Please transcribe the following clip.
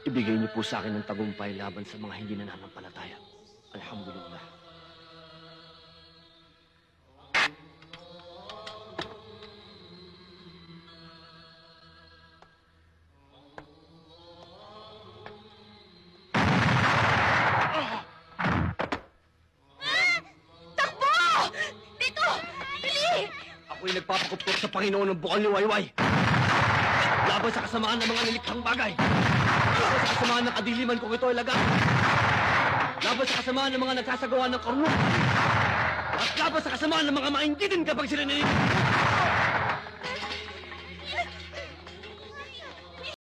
Ibigay niyo po sa akin ng tagumpay laban sa mga hindi nananampalataya. Alhamdulillah. Takbo! Dito! Dali! Ako'y nagpapakupkop sa Panginoon ng bukal ni Wayway. Laban sa kasamaan ng mga nilikhang bagay. Laban sa kasamaan ng kadiliman kung ito ay lagang. Laban sa kasamaan ng mga nagsasagawa ng karunungan. At laban sa kasamaan ng mga maintindihan kapag sila naninig.